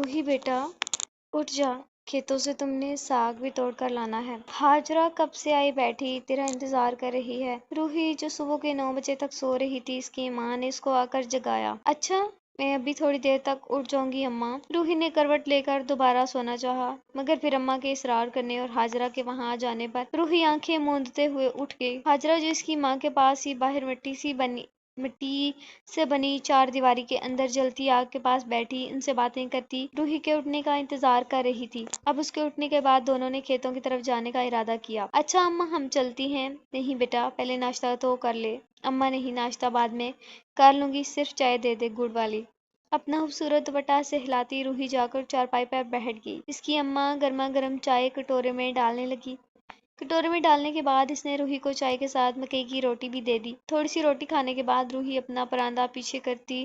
روحی بیٹا اٹھ جا، کھیتوں سے تم نے ساگ بھی توڑ کر لانا ہے۔ ہاجرہ کب سے آئی بیٹھی تیرا انتظار کر رہی ہے۔ روحی جو صبح کے 9 بجے تک سو رہی تھی، اس کی ماں نے اس کو آ کر جگایا۔ اچھا میں ابھی تھوڑی دیر تک اٹھ جاؤں گی اماں۔ روحی نے کروٹ لے کر دوبارہ سونا چاہا، مگر پھر اماں کے اصرار کرنے اور ہاجرہ کے وہاں آ جانے پر روحی آنکھیں موندتے ہوئے اٹھ گئی۔ ہاجرہ جو اس کی ماں کے پاس ہی باہر مٹی سے بنی چار دیواری کے اندر جلتی آگ کے پاس بیٹھی ان سے باتیں کرتی روحی کے اٹھنے کا انتظار کر رہی تھی۔ اب اس کے اٹھنے کے بعد دونوں نے کھیتوں کی طرف جانے کا ارادہ کیا۔ اچھا اماں ہم چلتی ہیں۔ نہیں بیٹا پہلے ناشتہ تو کر لے۔ اماں نہیں ناشتہ بعد میں کر لوں گی، صرف چائے دے دے گڑ والی۔ اپنا خوبصورت دوپٹہ سہلاتی روحی جا کر چارپائی پر بیٹھ گئی۔ اس کی اماں گرما گرم چائے کٹورے میں ڈالنے لگی۔ کٹورے میں ڈالنے کے بعد اس نے روحی کو چائے کے ساتھ مکئی کی روٹی بھی دے دی۔ تھوڑی سی روٹی کھانے کے بعد روحی اپنا پراندہ پیچھے کرتی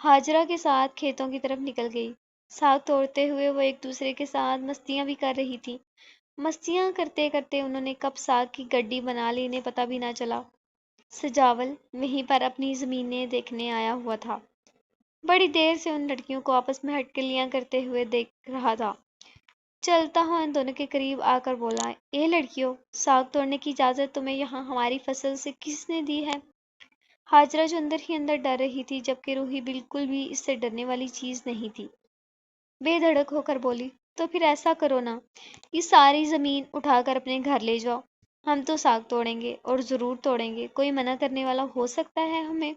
ہاجرہ کے ساتھ کھیتوں کی طرف نکل گئی۔ ساگ توڑتے ہوئے وہ ایک دوسرے کے ساتھ مستیاں بھی کر رہی تھی۔ مستیاں کرتے کرتے انہوں نے کب ساگ کی گڈی بنا لی انہیں پتہ بھی نہ چلا۔ سجاول وہیں پر اپنی زمینیں دیکھنے آیا ہوا تھا۔ بڑی دیر سے ان لڑکیوں کو آپس میں ہٹکلیاں کرتے ہوئے دیکھ رہا تھا۔ چلتا ہوا ان دونوں کے قریب آ کر بولا، اے لڑکیوں، ساگ توڑنے کی اجازت تمہیں یہاں ہماری فصل سے کس نے دی ہے؟ ہاجرہ جو اندر ہی اندر ڈر رہی تھی، جبکہ روحی بالکل بھی اس سے ڈرنے والی چیز نہیں تھی، بے دھڑک ہو کر بولی، تو پھر ایسا کرو نا، یہ ساری زمین اٹھا کر اپنے گھر لے جاؤ، ہم تو ساگ توڑیں گے اور ضرور توڑیں گے، کوئی منع کرنے والا ہو سکتا ہے ہمیں؟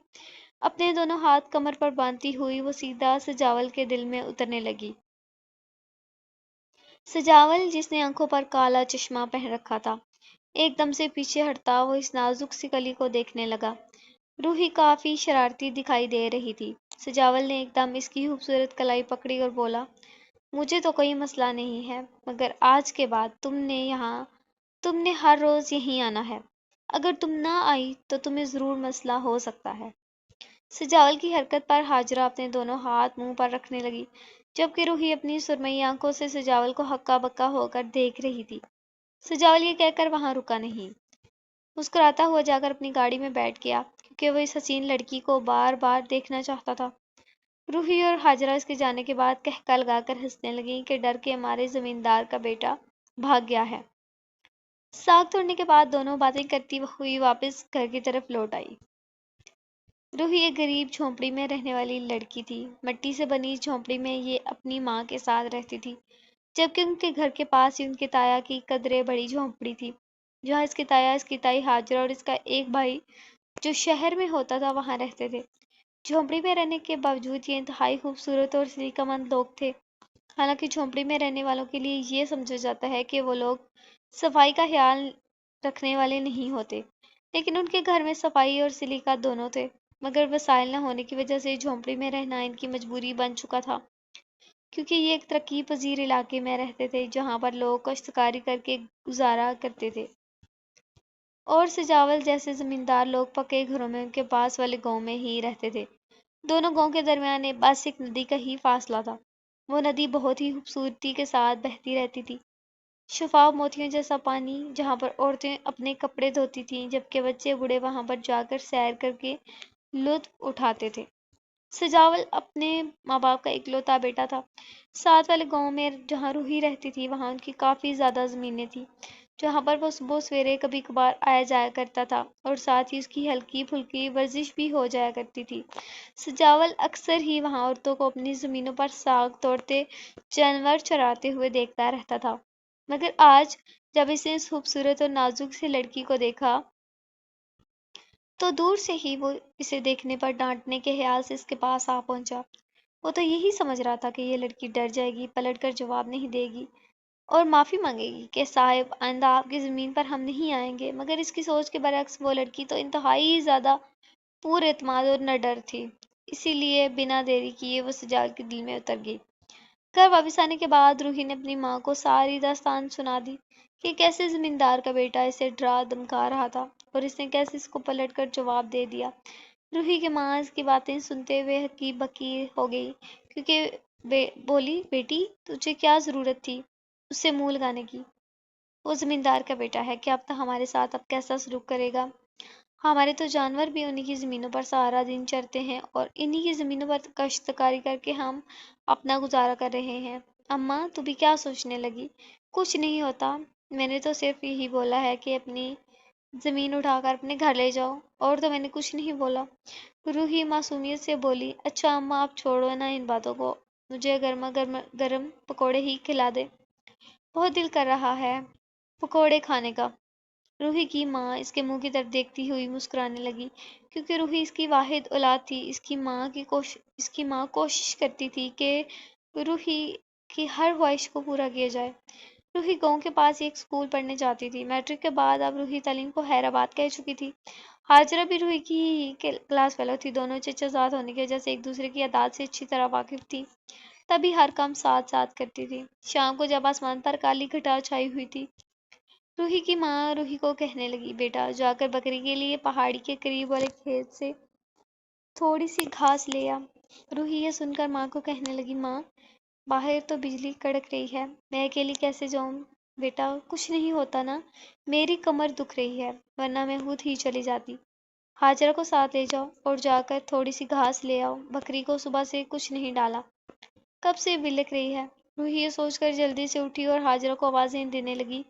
اپنے دونوں ہاتھ کمر پر باندھتی ہوئی وہ سیدھا سجاول کے دل میں اترنے لگی۔ سجاول جس نے آنکھوں پر کالا چشمہ پہن رکھا تھا، ایک دم سے پیچھے ہٹتا وہ اس نازک سی کلی کو دیکھنے لگا۔ روحی کافی شرارتی دکھائی دے رہی تھی۔ سجاول نے ایک دم اس کی خوبصورت کلائی پکڑی اور بولا، مجھے تو کوئی مسئلہ نہیں ہے، مگر آج کے بعد تم نے ہر روز یہیں آنا ہے۔ اگر تم نہ آئی تو تمہیں ضرور مسئلہ ہو سکتا ہے۔ سجاول کی حرکت پر ہاجرہ اپنے دونوں ہاتھ منہ پر رکھنے لگی، جبکہ روحی اپنی سرمئی آنکھوں سے سجاول کو ہکا بکا ہو کر دیکھ رہی تھی۔ سجاول یہ کہہ کر وہاں رکا نہیں، مسکراتا ہوا جا کر اپنی گاڑی میں بیٹھ گیا، کیونکہ وہ اس حسین لڑکی کو بار بار دیکھنا چاہتا تھا۔ روحی اور ہاجرہ اس کے جانے کے بعد قہقہ لگا کر ہنسنے لگیں کہ ڈر کے مارے زمیندار کا بیٹا بھاگ گیا ہے۔ ساگ توڑنے کے بعد دونوں باتیں کرتی ہوئی واپس گھر کی طرف لوٹ آئی۔ روحی ایک غریب جھونپڑی میں رہنے والی لڑکی تھی۔ مٹی سے بنی اس جھونپڑی میں یہ اپنی ماں کے ساتھ رہتی تھی، جبکہ ان کے گھر کے پاس ہی ان کے تایا کی قدرے بڑی جھونپڑی تھی، جہاں اس کے تایا، اس کی تائی ہاجرہ اور اس کا ایک بھائی جو شہر میں ہوتا تھا وہاں رہتے تھے۔ جھونپڑی میں رہنے کے باوجود یہ انتہائی خوبصورت اور سلیقہ مند لوگ تھے۔ حالانکہ جھونپڑی میں رہنے والوں کے لیے یہ سمجھا جاتا ہے کہ وہ لوگ صفائی کا خیال رکھنے والے نہیں ہوتے، لیکن ان کے گھر میں صفائی اور سلیقہ دونوں تھے، مگر وسائل نہ ہونے کی وجہ سے جھونپڑی میں رہنا ان کی مجبوری بن چکا تھا، کیونکہ یہ ایک ترقی پذیر علاقے میں رہتے تھے جہاں پر لوگ کاشتکاری کر کے گزارا کرتے تھے، اور سجاول جیسے زمیندار لوگ پکے گھروں میں ان کے پاس والے گاؤں میں ہی رہتے تھے۔ دونوں گاؤں کے درمیان بس ایک ندی کا ہی فاصلہ تھا۔ وہ ندی بہت ہی خوبصورتی کے ساتھ بہتی رہتی تھی، شفاف موتیوں جیسا پانی، جہاں پر عورتیں اپنے کپڑے دھوتی تھیں، جبکہ بچے بوڑھے وہاں پر جا کر سیر کر کے لطف اٹھاتے تھے۔ سجاول اپنے ماں باپ کا اکلوتا بیٹا تھا۔ ساتھ والے گاؤں میں جہاں روحی رہتی تھی وہاں ان کی کافی زیادہ زمینیں تھیں، جہاں پر وہ صبح سویرے کبھی کبھار آیا جایا کرتا تھا، اور ساتھ ہی اس کی ہلکی پھلکی ورزش بھی ہو جایا کرتی تھی۔ سجاول اکثر ہی وہاں عورتوں کو اپنی زمینوں پر ساگ توڑتے، جانور چراتے ہوئے دیکھتا رہتا تھا، مگر آج جب اس نے اس خوبصورت اور نازک سی لڑکی کو دیکھا تو دور سے ہی وہ اسے دیکھنے پر ڈانٹنے کے خیال سے اس کے پاس آ پہنچا۔ وہ تو یہی سمجھ رہا تھا کہ یہ لڑکی ڈر جائے گی، پلٹ کر جواب نہیں دے گی اور معافی مانگے گی کہ صاحب آئندہ آپ کی زمین پر ہم نہیں آئیں گے، مگر اس کی سوچ کے برعکس وہ لڑکی تو انتہائی زیادہ پر اعتماد اور نڈر تھی، اسی لیے بنا دیری کیے وہ سجاول کے دل میں اتر گئی۔ گھر واپس آنے کے بعد روحی نے اپنی ماں کو ساری داستان سنا دی کہ کیسے زمیندار کا بیٹا اسے ڈرا دھمکا رہا تھا اور اس نے کیسے اس کو پلٹ کر جواب دے دیا۔ روحی کی ماں اس کی باتیں سنتے ہوئے ہکی بکی ہو گئی، کیونکہ بولی، بیٹی تجھے کیا ضرورت تھی اس سے منہ لگانے کی؟ وہ زمیندار کا بیٹا ہے، کیا پتہ ہمارے ساتھ اب کیسا سلوک کرے گا۔ ہمارے تو جانور بھی انہی کی زمینوں پر سارا دن چرتے ہیں اور انہی کی زمینوں پر کاشتکاری کر کے ہم اپنا گزارا کر رہے ہیں۔ اماں تو بھی کیا سوچنے لگی؟ کچھ نہیں ہوتا، میں نے تو صرف یہی بولا ہے کہ اپنی زمین اٹھا کر اپنے گھر لے جاؤ، اور تو میں نے کچھ نہیں بولا۔ روحی معصومیت سے بولی، اچھا اماں آپ چھوڑو نا ان باتوں کو، مجھے گرما گرم گرم پکوڑے ہی کھلا دے، بہت دل کر رہا ہے پکوڑے کھانے کا۔ روحی کی ماں اس کے منہ کی طرف دیکھتی ہوئی مسکرانے لگی، کیونکہ روحی اس کی واحد اولاد تھی۔ اس کی ماں کوشش کرتی تھی کہ روحی کی ہر خواہش کو پورا کیا جائے۔ روحی گاؤں کے پاس ایک اسکول پڑھنے جاتی تھی۔ میٹرک کے بعد اب روحی تعلیم کو حیرآباد کہہ چکی تھی۔ ہاجرہ بھی روحی کی ہی کلاس فیلو تھی، دونوں چچا زاد ہونے کی وجہ سے ایک دوسرے کی عادات سے اچھی طرح واقف تھی، تبھی ہر کام ساتھ ساتھ کرتی تھی۔ شام کو جب آسمان پر کالی گھٹا چھائی ہوئی تھی، روحی کی ماں روحی کو کہنے لگی، بیٹا جا کر بکری کے لیے پہاڑی کے قریب والے کھیت سے تھوڑی سی گھاس لے آ۔ روحی یہ سن کر ماں کو کہنے لگی، ماں باہر تو بجلی کڑک رہی ہے، میں اکیلی کیسے جاؤں؟ بیٹا کچھ نہیں ہوتا نا، میری کمر دکھ رہی ہے، ورنہ میں خود ہی چلی جاتی۔ ہاجرہ کو ساتھ لے جاؤ اور جا کر تھوڑی سی گھاس لے آؤ، بکری کو صبح سے کچھ نہیں ڈالا، کب سے بلک رہی ہے۔ روحی یہ سوچ کر جلدی سے اٹھی اور ہاجرہ کو آوازیں دینے لگی۔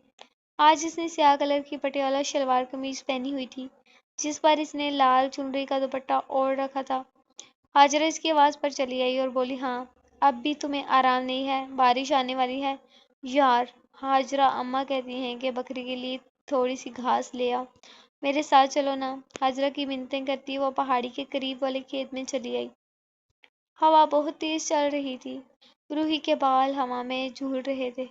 آج اس نے سیاہ کلر کی پٹیالہ شلوار قمیض پہنی ہوئی تھی، جس پر اس نے لال چنری کا دوپٹہ اوڑھ رکھا تھا۔ ہاجرہ اس کی آواز پر چلی آئی اور بولی، ہاں اب بھی تمہیں آرام نہیں ہے؟ بارش آنے والی ہے یار۔ ہاجرہ اماں کہتی ہیں کہ بکری کے لیے تھوڑی سی گھاس لے آ، میرے ساتھ چلو نا۔ ہاجرہ کی منتیں کرتی وہ پہاڑی کے قریب والے کھیت میں چلی آئی۔ ہوا بہت تیز چل رہی تھی، روحی کے بال ہوا میں جھول رہے تھے،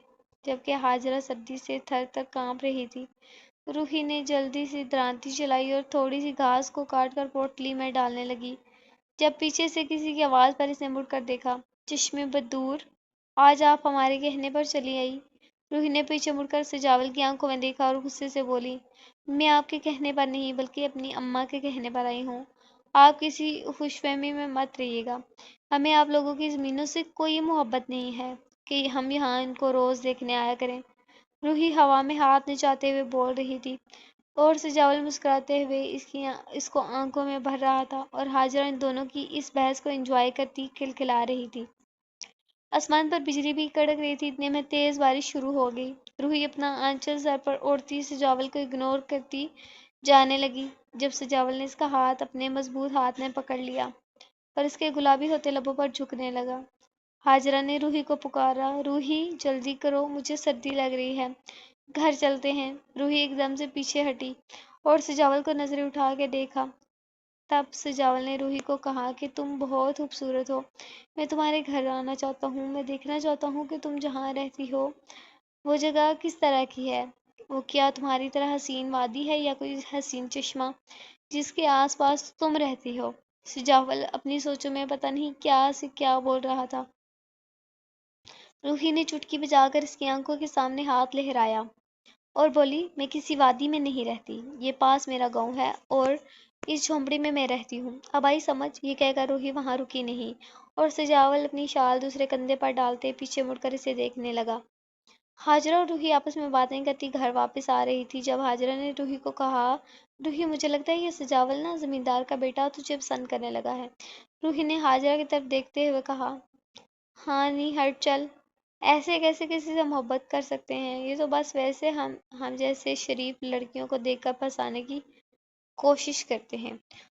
جبکہ ہاجرہ سردی سے تھر تھر کانپ رہی تھی۔ روحی نے جلدی سے درانتی چلائی اور تھوڑی سی گھاس کو کاٹ کر پوٹلی میں ڈالنے لگی، جب پیچھے سے کسی کی آواز پر اس نے مڑ کر دیکھا، چشم بدور، آج آپ ہمارے کہنے پر چلی آئی؟ روحی نے پیچھے مڑ کر سجاول کی آنکھوں میں دیکھا اور غصے سے بولی، میں آپ کے کہنے پر نہیں بلکہ اپنی اماں کے کہنے پر آئی ہوں۔ آپ کسی خوش فہمی میں مت رہیے گا، ہمیں آپ لوگوں کی زمینوں سے کوئی محبت نہیں ہے کہ ہم یہاں ان کو روز دیکھنے آیا کریں۔ روحی ہوا میں ہاتھ نچاتے ہوئے بول رہی تھی اور سجاول مسکراتے ہوئے اس کو آنکھوں میں بھر رہا تھا، اور ہاجرہ ان دونوں کی اس بحث کو انجوائے کرتی کھلکھلا رہی تھی۔ آسمان پر بجلی بھی کڑک رہی تھی، اتنے میں تیز بارش شروع ہو گئی۔ روحی اپنا آنچل سر پر اوڑھتی سجاول کو اگنور کرتی جانے لگی، جب سجاول نے اس کا ہاتھ اپنے مضبوط ہاتھ میں پکڑ لیا اور اس کے گلابی ہوتے لبوں پر جھکنے لگا۔ ہاجرہ نے روحی کو پکارا، روحی جلدی کرو، مجھے سردی لگ رہی ہے، گھر چلتے ہیں۔ روحی ایک دم سے پیچھے ہٹی اور سجاول کو نظریں اٹھا کے دیکھا، تب سجاول نے روحی کو کہا کہ تم بہت خوبصورت ہو، میں تمہارے گھر آنا چاہتا ہوں، میں دیکھنا چاہتا ہوں کہ تم جہاں رہتی ہو وہ جگہ کس طرح کی ہے، وہ کیا تمہاری طرح حسین وادی ہے یا کوئی حسین چشمہ جس کے آس پاس تم رہتی ہو؟ سجاول اپنی سوچوں میں پتہ نہیں کیا سے کیا بول رہا تھا۔ روحی نے چٹکی بجا کر اس کی آنکھوں کے سامنے ہاتھ لہرایا اور بولی، میں کسی وادی میں نہیں رہتی، یہ پاس میرا گاؤں ہے اور اس جھونپڑی میں رہتی ہوں، اب آئی سمجھ؟ یہ کہہ کر روحی وہاں رکی نہیں اور سجاول اپنی شال دوسرے کندھے پر ڈالتے پیچھے مڑ کر اسے دیکھنے لگا۔ ہاجرہ اور روحی آپس میں باتیں کرتی گھر واپس آ رہی تھی، جب ہاجرہ نے روحی کو کہا، روحی مجھے لگتا ہے یہ سجاول نا زمیندار کا بیٹا تجھے پسند کرنے لگا ہے۔ روحی نے ہاجرہ کی طرف دیکھتے ہوئے کہا، ہاں نی ہٹ چل، ایسے کیسے کسی سے محبت کر سکتے ہیں، یہ تو بس ویسے ہم جیسے شریف لڑکیوں کو دیکھ کر پھنسانے کی کوشش کرتے ہیں۔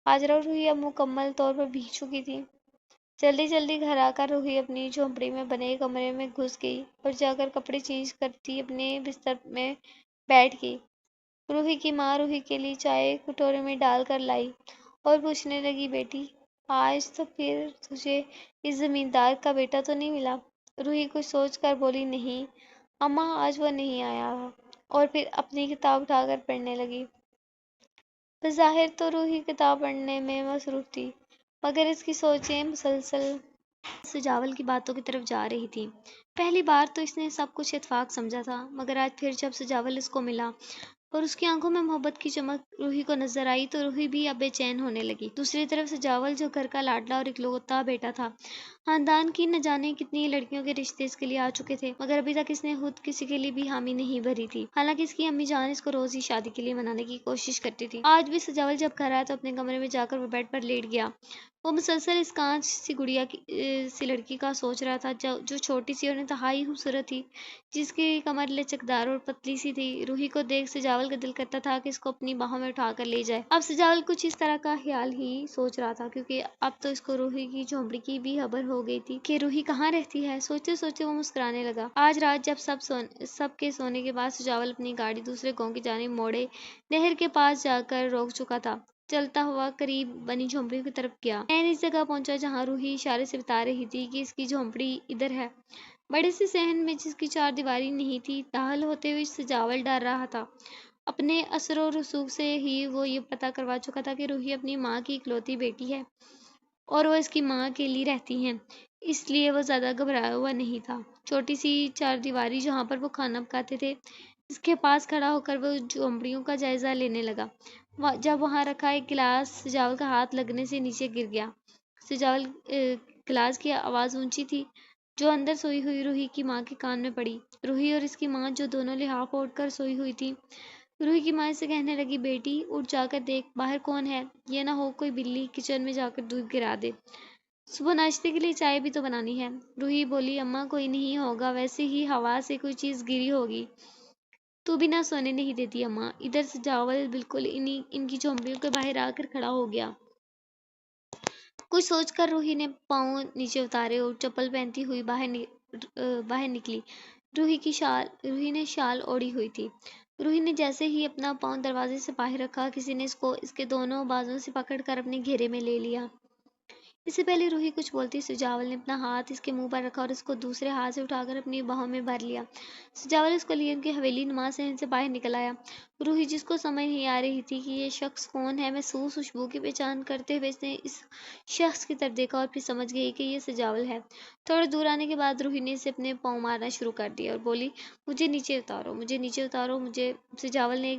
ہاجرہ اور روحی اب مکمل طور پر بھیگ چکی تھی۔ جلدی جلدی گھر آ کر روحی اپنی جھونپڑی میں بنے کمرے میں گھس گئی اور جا کر کپڑے چینج کرتی اپنے بستر میں بیٹھ گئی۔ روحی کی ماں روحی کے لیے چائے کٹورے میں ڈال کر لائی اور پوچھنے لگی، بیٹی آج تو پھر تجھے اس زمیندار کا بیٹا تو نہیں ملا؟ روحی کچھ سوچ کر بولی، نہیں اماں آج وہ نہیں آیا، اور پھر اپنی کتاب اٹھا کر پڑھنے لگی۔ بظاہر تو روحی کتاب پڑھنے میں مصروف تھی، مگر اس کی سوچیں مسلسل سجاول کی باتوں کی طرف جا رہی تھیں۔ پہلی بار تو اس نے سب کچھ اتفاق سمجھا تھا، مگر آج پھر جب سجاول اس کو ملا اور اس کی آنکھوں میں محبت کی چمک روحی کو نظر آئی تو روحی بھی اب بے چین ہونے لگی۔ دوسری طرف سجاول جو گھر کا لاڈلا اور اکلوتا بیٹا تھا، خاندان کی نہ جانے کتنی لڑکیوں کے رشتے اس کے لیے آ چکے تھے، مگر ابھی تک اس نے خود کسی کے لیے بھی حامی نہیں بھری تھی۔ حالانکہ اس کی امی جان اس کو روز ہی شادی کے لیے منانے کی کوشش کرتی تھی۔ آج بھی سجاول جب گھر آیا تو اپنے کمرے میں جا کر وہ بیڈ پر لیٹ گیا۔ وہ مسلسل اس کانچ سی گڑیا سی لڑکی کا سوچ رہا تھا جو چھوٹی سی اور انتہائی خوبصورت تھی، جس کی کمر لچکدار اور پتلی سی تھی۔ روحی کو دیکھ سجاول کا دل کرتا تھا کہ اس کو اپنی باہوں میں اٹھا کر لے جائے۔ اب سجاول کچھ اس طرح کا خیال ہی سوچ رہا تھا، کیونکہ اب تو اس کو روحی کی جھونپڑی کی بھی خبر ہو گئی تھی کہ روحی کہاں رہتی ہے۔ سوچتے سوچتے وہ مسکرانے لگا۔ آج رات جب سب کے سونے کے بعد سجاول اپنی گاڑی دوسرے گاؤں کی جانب موڑے نہر کے پاس جا کر روک چکا تھا، چلتا ہوا قریب بنی جھونپڑیوں کی طرف گیا۔ عین اس جگہ پہنچا جہاں روحی اشارے سے بتا رہی تھی کہ اس کی جھونپڑی ادھر ہے۔ بڑے سے صحن میں جس کی چار دیواری نہیں تھی، داخل ہوتے ہوئے سجاول ڈر رہا تھا۔ اپنے اثر و رسوخ سے ہی وہ یہ پتہ کروا چکا تھا کہ روحی اپنی ماں کی اکلوتی بیٹی ہے اور وہ اس کی ماں اکیلی رہتی ہیں، اس لیے وہ زیادہ گھبرایا ہوا نہیں تھا۔ چھوٹی سی چار دیواری جہاں پر وہ کھانا پکاتے تھے، اس کے پاس کھڑا ہو کر وہ جھونپڑیوں کا جائزہ لینے لگا۔ جب وہاں رکھا ایک گلاس سجاول کا ہاتھ لگنے سے نیچے گر گیا۔ سجاول گلاس کی آواز اونچی تھی جو اندر سوئی ہوئی روحی کی ماں کے کان میں پڑی۔ روحی اور اس کی ماں جو دونوں لحاف اوڑھ کر سوئی ہوئی تھی، روحی کی ماں اسے کہنے لگی، بیٹی اٹھ جا کر دیکھ باہر کون ہے، یہ نہ ہو کوئی بلی کچن میں جا کر دودھ گرا دے، صبح ناشتے کے لیے چائے بھی تو بنانی ہے۔ روحی بولی، اماں کوئی نہیں ہوگا، ویسے ہی ہوا سے کوئی چیز گری ہوگی، تو بھی نہ سونے نہیں دیتی اماں۔ ادھر سجاول بالکل ان کی جھونپڑیوں کے باہر آ کر کھڑا ہو گیا۔ کچھ سوچ کر روحی نے پاؤں نیچے اتارے اور چپل پہنتی ہوئی باہر نکلی۔ روحی نے شال اوڑھی ہوئی تھی۔ روحی نے جیسے ہی اپنا پاؤں دروازے سے باہر رکھا، کسی نے اس کو اس کے دونوں بازوں سے پکڑ کر اپنے گھیرے میں لے لیا۔ اس سے پہلے روحی کچھ بولتی، سجاول نے اپنا ہاتھ اس کے منہ پر رکھا اور اس کو دوسرے ہاتھ سے اٹھا کر اپنی باہوں میں بھر لیا۔ سجاول اس کو لیے ان کی حویلی نما صحن سے باہر نکل آیا۔ روحی، جس کو سمجھ نہیں آ رہی تھی کہ یہ شخص کون ہے، محسوس خوشبو کی پہچان کرتے ہوئے اس نے اس شخص کی طرف دیکھا اور پھر سمجھ گئی کہ یہ سجاول ہے۔ تھوڑے دور آنے کے بعد روحی نے اسے اپنے پاؤں مارنا شروع کر دیا اور بولی، مجھے نیچے اتارو، مجھے نیچے اتارو، مجھے۔ سجاول نے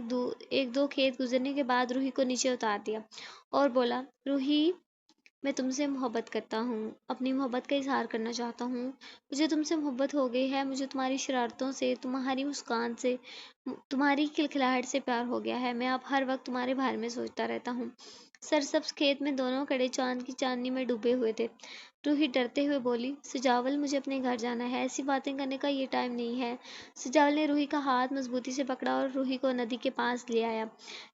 ایک دو کھیت گزرنے کے بعد روحی کو نیچے اتار دیا اور بولا، روحی، میں تم سے محبت کرتا ہوں، اپنی محبت کا اظہار کرنا چاہتا ہوں۔ مجھے تم سے محبت ہو گئی ہے، مجھے تمہاری شرارتوں سے، تمہاری مسکان سے، تمہاری کھلکھلاہٹ سے پیار ہو گیا ہے۔ میں اب ہر وقت تمہارے بارے میں سوچتا رہتا ہوں۔ سرسبز کھیت میں دونوں کڑے چاند کی چاندنی میں ڈوبے ہوئے تھے۔ روحی ڈرتے ہوئے بولی، سجاول، مجھے اپنے گھر جانا ہے، ایسی باتیں کرنے کا یہ ٹائم نہیں ہے۔ سجاول نے روحی کا ہاتھ مضبوطی سے پکڑا اور روحی کو ندی کے پاس لے آیا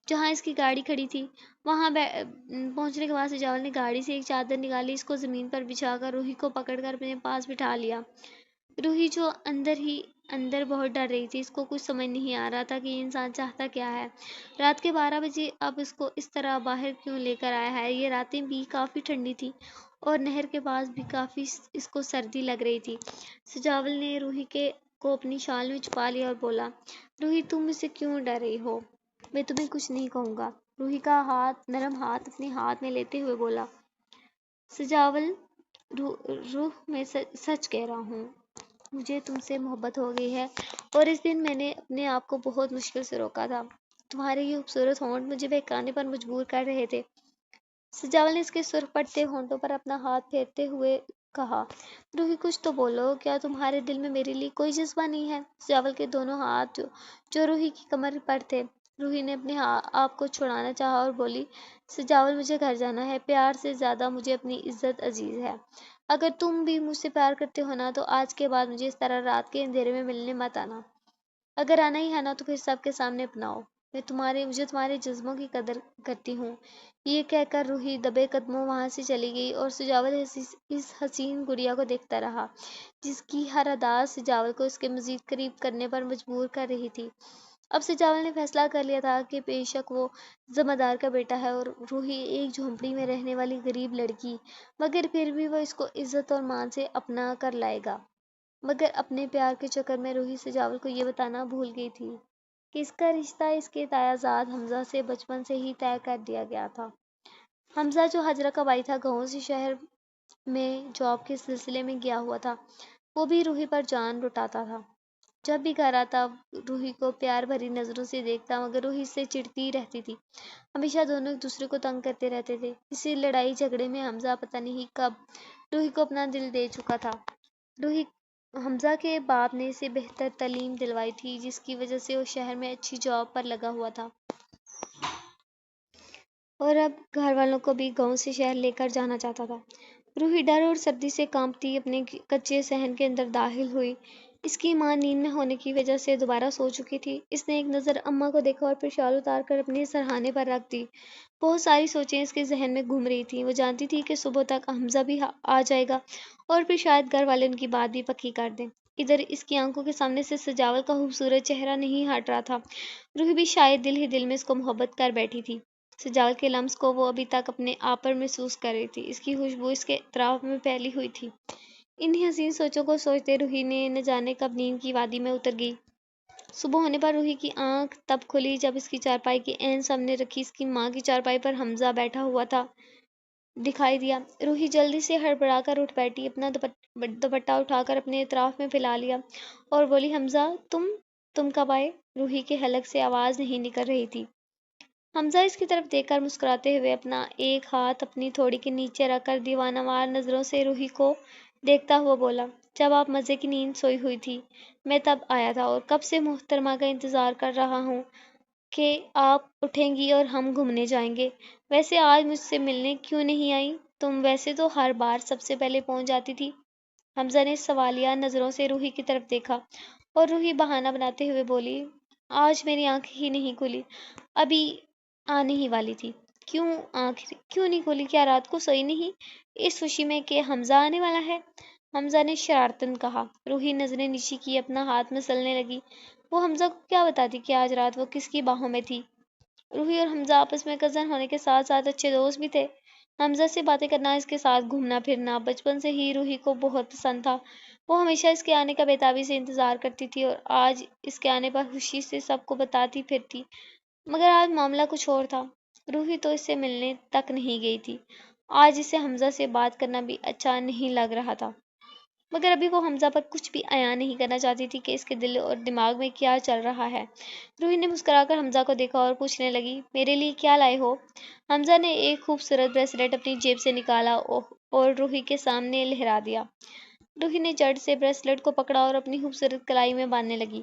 جہاں اس کی گاڑی کھڑی تھی۔ وہاں پہنچنے کے بعد سجاول نے گاڑی سے ایک چادر نکالی، اس کو زمین پر بچھا کر روحی کو پکڑ کر اپنے پاس بٹھا لیا۔ روحی جو اندر ہی اندر بہت ڈر رہی تھی، اس کو کچھ سمجھ نہیں آ رہا تھا کہ یہ انسان چاہتا کیا ہے۔ رات کے 12 بجے اب اس کو اس طرح باہر کیوں لے کر آیا ہے؟ یہ راتیں بھی کافی ٹھنڈی تھی اور نہر کے پاس بھی کافی اس کو سردی لگ رہی تھی۔ سجاول نے روحی کو اپنی شال میں چھپا لیا اور بولا، روحی، تم مجھ سے کیوں ڈر رہی ہو؟ میں تمہیں کچھ نہیں کہوں گا۔ روحی کا نرم ہاتھ اپنے ہاتھ میں لیتے ہوئے بولا، سجاول، روح، میں سچ کہہ رہا ہوں، مجھے تم سے محبت ہو گئی ہے اور اس دن میں نے اپنے آپ کو بہت مشکل سے روکا تھا۔ تمہارے یہ خوبصورت ہونٹ مجھے بہکانے پر مجبور کر رہے تھے۔ سجاول نے اس کے سرخ پڑتے ہونٹوں پر اپنا ہاتھ پھیرتے ہوئے کہا، روحی، کچھ تو بولو، کیا تمہارے دل میں میرے لیے کوئی جذبہ نہیں ہے؟ سجاول کے دونوں ہاتھ جو روحی کی کمر پر تھے، روحی نے اپنے آپ کو چھڑانا چاہا اور بولی، سجاول، مجھے گھر جانا ہے، پیار سے زیادہ مجھے اپنی عزت عزیز ہے۔ اگر تم بھی مجھ سے پیار کرتے ہو نا تو آج کے بعد مجھے اس طرح رات کے اندھیرے میں ملنے مت آنا۔ اگر آنا ہی ہے نا تو پھر سب کے سامنے اپناؤ، مجھے تمہارے جذبوں کی قدر کرتی ہوں۔ یہ کہہ کر روحی دبے قدموں وہاں سے چلی گئی اور سجاول اس حسین گڑیا کو دیکھتا رہا جس کی ہر ادا سجاول کو اس کے مزید قریب کرنے پر مجبور کر رہی تھی۔ اب سجاول نے فیصلہ کر لیا تھا کہ بے شک وہ ذمہ دار کا بیٹا ہے اور روحی ایک جھونپڑی میں رہنے والی غریب لڑکی، مگر پھر بھی وہ اس کو عزت اور مان سے اپنا کر لائے گا۔ مگر اپنے پیار کے چکر میں روحی سجاول کو یہ بتانا بھول گئی تھی کہ اس کا رشتہ اس کے تایا زاد حمزہ سے بچپن سے ہی طے کر دیا گیا تھا۔ حمزہ جو حجرہ کا بھائی تھا، گاؤں سے شہر میں جاب کے سلسلے میں گیا ہوا تھا، وہ بھی روحی پر جان لٹاتا تھا۔ جب بھی گھر آتا روحی کو پیار بھری نظروں سے دیکھتا، مگر روحی سے چڑتی ہی رہتی تھی۔ ہمیشہ دونوں ایک دوسرے کو تنگ کرتے رہتے تھے۔ اسی لڑائی جھگڑے میں حمزہ پتہ نہیں کب روحی کو اپنا دل دے چکا تھا۔ روحی حمزہ کے باپ نے اسے بہتر تعلیم دلوائی تھی، جس کی وجہ سے وہ شہر میں اچھی جاب پر لگا ہوا تھا، اور اب گھر والوں کو بھی گاؤں سے شہر لے کر جانا چاہتا تھا۔ روحی ڈر اور سردی سے کانپتی اپنے کچے صحن کے اندر داخل ہوئی۔ اس کی ماں نیند میں ہونے کی وجہ سے دوبارہ سو چکی تھی۔ اس نے ایک نظر اماں کو دیکھا اور پھر شال اتار کر اپنے سرہانے پر رکھ دی۔ بہت ساری سوچیں اس کے ذہن میں گھوم رہی تھیں۔ وہ جانتی تھی کہ صبح تک حمزہ بھی آ جائے گا اور پھر شاید گھر والے ان کی بات بھی پکی کر دیں۔ ادھر اس کی آنکھوں کے سامنے سے سجاول کا خوبصورت چہرہ نہیں ہٹ رہا تھا۔ روحی بھی شاید دل ہی دل میں اس کو محبت کر بیٹھی تھی۔ سجاول کے لمس کو وہ ابھی تک اپنے آپ پر محسوس کر رہی تھی۔ اس کی خوشبو اس کے اطراف میں پھیلی ہوئی تھی۔ انہی حسین سوچوں کو سوچتے روحی نے نہ جانے کب نیند کی وادی میں اتر گئی۔ صبح ہونے پر روحی کی آنکھ تب کھلی جب اس کی چارپائی کے عین سامنے رکھی اس کی ماں کی چارپائی پر حمزہ بیٹھا ہوا تھا دکھائی دیا۔ روحی جلدی سے ہڑبڑا کر اٹھ بیٹھی، اپنا دوپٹہ اٹھا کر اپنے اطراف میں پھیلا لیا اور بولی، حمزہ تم کب آئے؟ روحی کے حلق سے آواز نہیں نکل رہی تھی۔ حمزہ اس کی طرف دیکھ کر مسکراتے ہوئے اپنا ایک ہاتھ اپنی تھوڑی کے نیچے رکھ کر دیوانہ وار نظروں سے روحی کو دیکھتا ہوا بولا، جب آپ مزے کی نیند سوئی ہوئی تھی میں تب آیا تھا، اور کب سے محترمہ کا انتظار کر رہا ہوں کہ آپ اٹھیں گی اور ہم گھومنے جائیں گے۔ ویسے آج مجھ سے ملنے کیوں نہیں آئی؟ تم ویسے تو ہر بار سب سے پہلے پہنچ جاتی تھی۔ حمزہ نے سوالیہ نظروں سے روحی کی طرف دیکھا اور روحی بہانہ بناتے ہوئے بولی، آج میری آنکھ ہی نہیں کھلی، ابھی آنے ہی والی تھی۔ آنکھ کیوں نہیں کھلی؟ کیا رات کو سوئی نہیں اس خوشی میں کہ حمزہ آنے والا ہے؟ حمزہ نے شرارتاً کہا۔ روحی نظریں نیچی کی اپنا ہاتھ مسلنے لگی۔ وہ حمزہ کو کیا بتاتی کہ آج رات وہ کس کی باہوں میں تھی؟ روحی اور حمزہ آپس میں کزن ہونے کے ساتھ ساتھ اچھے دوست بھی تھے۔ حمزہ سے باتیں کرنا، اس کے ساتھ گھومنا پھرنا بچپن سے ہی روحی کو بہت پسند تھا۔ وہ ہمیشہ اس کے آنے کا بے تابی سے انتظار کرتی تھی اور آج اس کے آنے پر خوشی سے سب کو بتاتی پھرتی۔ مگر آج معاملہ کچھ اور تھا۔ روحی تو اس سے ملنے تک نہیں گئی تھی۔ آج اسے حمزہ سے بات کرنا بھی اچھا نہیں لگ رہا تھا، مگر ابھی وہ حمزہ پر کچھ بھی عیاں نہیں کرنا چاہتی تھی کہ اس کے دل اور دماغ میں کیا چل رہا ہے۔ روحی نے مسکرا کر حمزہ کو دیکھا اور پوچھنے لگی، میرے لیے کیا لائے ہو؟ حمزہ نے ایک خوبصورت بریسلیٹ اپنی جیب سے نکالا اور روحی کے سامنے لہرا دیا۔ روحی نے جڑ سے بریسلیٹ کو پکڑا اور اپنی خوبصورت کلائی میں باندھنے لگی۔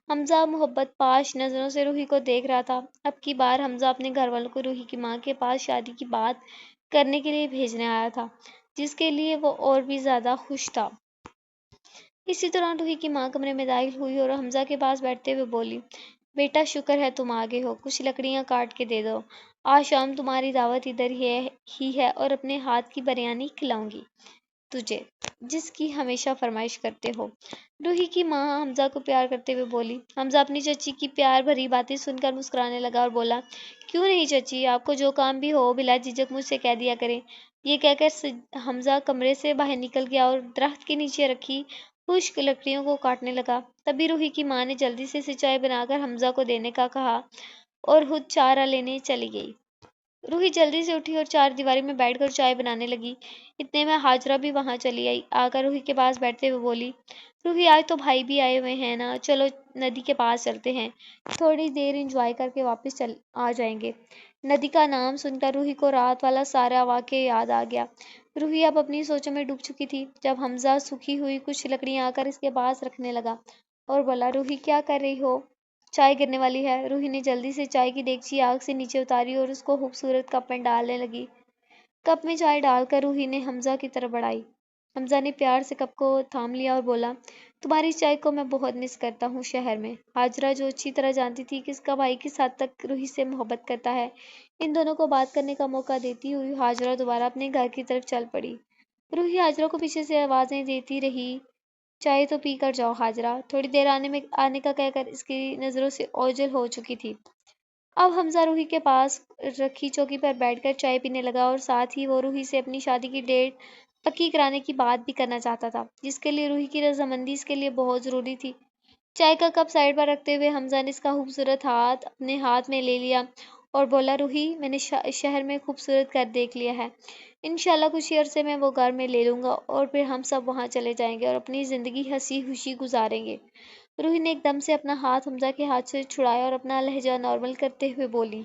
حمزہ محبت پاش نظروں سے روحی کو دیکھ رہا تھا۔ اب کی بار حمزہ اپنے گھر والوں کو روحی کی ماں کے پاس شادی کی بات کرنے کے لیے بھیجنے آیا تھا، جس کے لیے وہ اور بھی زیادہ خوش تھا۔ اسی دوران روحی کی ماں کمرے میں داخل ہوئی اور حمزہ کے پاس بیٹھتے ہوئے بولی، بیٹا شکر ہے تم آگئے ہو، کچھ لکڑیاں کاٹ کے دے دو، آج شام تمہاری دعوت ادھر ہی ہے اور اپنے ہاتھ کی بریانی کھلاؤں گی تجھے، جس کی ہمیشہ فرمائش کرتے ہو۔ روحی کی ماں حمزہ کو پیار کرتے ہوئے بولی۔ حمزہ اپنی چچی کی پیار بھری باتیں سن کر مسکرانے لگا اور بولا، کیوں نہیں چچی، آپ کو جو کام بھی ہو بلا جھجک مجھ سے کہہ دیا کریں۔ یہ کہہ کر حمزہ کمرے سے باہر نکل گیا اور درخت کے نیچے رکھی خشک لکڑیوں کو کاٹنے لگا۔ تبھی روحی کی ماں نے جلدی سے چائے بنا کر حمزہ کو دینے کا کہا اور خود چارہ لینے چلی گئی۔ روحی جلدی سے اٹھی اور چار دیواری میں بیٹھ کر چائے بنانے لگی۔ اتنے میں ہاجرہ بھی وہاں چلی آئی۔ آ کر روحی کے پاس بیٹھتے ہوئے بولی، روحی آج تو بھائی بھی آئے ہوئے ہیں نا، چلو ندی کے پاس چلتے ہیں، تھوڑی دیر انجوائے کر کے واپس آ جائیں گے۔ ندی کا نام سن کر روحی کو رات والا سارا واقعہ یاد آ گیا۔ روحی اب اپنی سوچوں میں ڈوب چکی تھی جب حمزہ سوکھی ہوئی کچھ لکڑیاں آ کر اس کے پاس رکھنے لگا اور بولا، روحی کیا کر رہی ہو؟ چائے گرنے والی ہے۔ روحی نے جلدی سے چائے کی دیگچی آگ سے نیچے اتاری اور اس کو خوبصورت کپ میں ڈالنے لگی۔ کپ میں چائے ڈال کر روحی نے حمزہ کی طرف بڑھائی۔ حمزہ نے پیار سے کپ کو تھام لیا اور بولا، تمہاری چائے کو میں بہت مس کرتا ہوں شہر میں۔ ہاجرہ جو اچھی طرح جانتی تھی کہ اس کا بھائی کس حد تک روحی سے محبت کرتا ہے، ان دونوں کو بات کرنے کا موقع دیتی ہوئی ہاجرہ دوبارہ اپنے گھر کی طرف چل پڑی۔ روحی ہاجرہ کو پیچھے سے آوازیں دیتی رہی، چائے تو پی کر جاؤ ہاجرہ، تھوڑی دیر آنے کا کہہ کر اس کی نظروں سے اوجھل ہو چکی تھی۔ اب حمزہ روحی کے پاس رکھی چوکی پر بیٹھ کر چائے پینے لگا اور ساتھ ہی وہ روحی سے اپنی شادی کی ڈیٹ پکی کرانے کی بات بھی کرنا چاہتا تھا، جس کے لیے روحی کی رضامندی اس کے لیے بہت ضروری تھی۔ چائے کا کپ سائڈ پر رکھتے ہوئے حمزہ نے اس کا خوبصورت ہاتھ اپنے ہاتھ میں لے لیا اور بولا، روحی میں نے شہر میں خوبصورت گھر دیکھ لیا ہے، انشاءاللہ کچھ ہی عرصے میں وہ گھر میں لے لوں گا اور پھر ہم سب وہاں چلے جائیں گے اور اپنی زندگی ہنسی خوشی گزاریں گے۔ روحی نے ایک دم سے اپنا ہاتھ حمزہ کے ہاتھ سے چھڑایا اور اپنا لہجہ نارمل کرتے ہوئے بولی،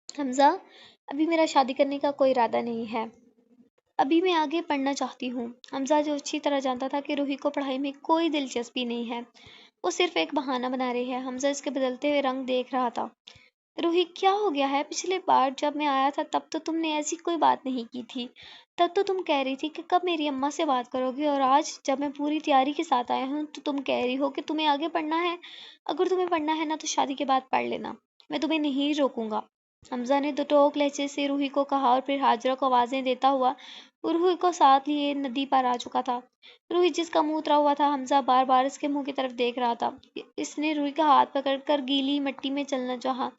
حمزہ، ابھی میرا شادی کرنے کا کوئی ارادہ نہیں ہے، ابھی میں آگے پڑھنا چاہتی ہوں۔ حمزہ جو اچھی طرح جانتا تھا کہ روحی کو پڑھائی میں کوئی دلچسپی نہیں ہے، وہ صرف ایک بہانہ بنا رہی ہے، حمزہ اس کے بدلتے ہوئے رنگ دیکھ رہا تھا۔ روحی، کیا ہو گیا ہے؟ پچھلے بار جب میں آیا تھا تب تو تم نے ایسی کوئی بات نہیں کی تھی، تب تو تم کہہ رہی تھی کہ کب میری اماں سے بات کرو گی، اور آج جب میں پوری تیاری کے ساتھ آیا ہوں تو تم کہہ رہی ہو کہ تمہیں آگے پڑھنا ہے۔ اگر تمہیں پڑھنا ہے نا تو شادی کے بعد پڑھ لینا، میں تمہیں نہیں روکوں گا۔ حمزہ نے دو ٹوک لہجے سے روحی کو کہا اور پھر ہاجرہ کو آوازیں دیتا ہوا روحی کو ساتھ لیے ندی پر آ چکا تھا۔ روحی جس کا منہ اترا ہوا تھا، حمزہ بار بار اس کے منہ کی طرف دیکھ رہا تھا۔ اس نے روحی کا ہاتھ پکڑ کر گیلی مٹی میں چلنا چاہا،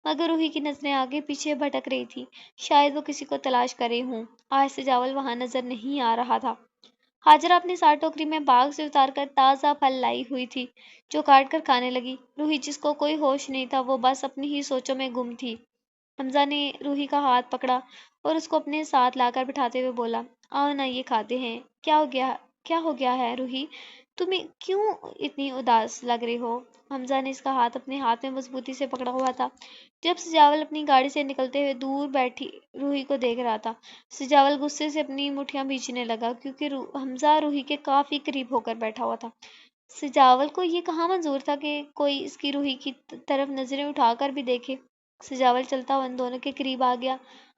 مگر روحی کی نظریں آگے پیچھے بھٹک رہی تھی، شاید وہ کسی کو تلاش کر رہی ہوں۔ آج سجاول وہاں نظر نہیں آ رہا تھا۔ ہاجرہ اپنی سار ٹوکری میں باغ سے اتار کر تازہ پھل لائی ہوئی تھی، جو کاٹ کر کھانے لگی۔ روحی جس کو کوئی ہوش نہیں تھا، وہ بس اپنی ہی سوچوں میں گم تھی۔ حمزہ نے روحی کا ہاتھ پکڑا اور اس کو اپنے ساتھ لا کر بٹھاتے ہوئے بولا، آؤ نا، یہ کھاتے ہیں۔ کیا ہو گیا ہے روحی؟ تمہیں کیوں اتنی اداس لگ رہی ہو؟ حمزہ نے اس کا ہاتھ اپنے ہاتھ میں مضبوطی سے پکڑا ہوا تھا، جب سجاول اپنی گاڑی سے نکلتے ہوئے دور بیٹھی روحی کو دیکھ رہا تھا۔ سجاول غصے سے اپنی مٹھیاں بھینچنے لگا، کیونکہ حمزہ روحی کے کافی قریب ہو کر بیٹھا ہوا تھا۔ سجاول کو یہ کہاں منظور تھا کہ کوئی اس کی روحی کی طرف نظریں اٹھا کر بھی دیکھے۔ سجاول چلتا ہوا ان دونوں کے قریب آ گیا،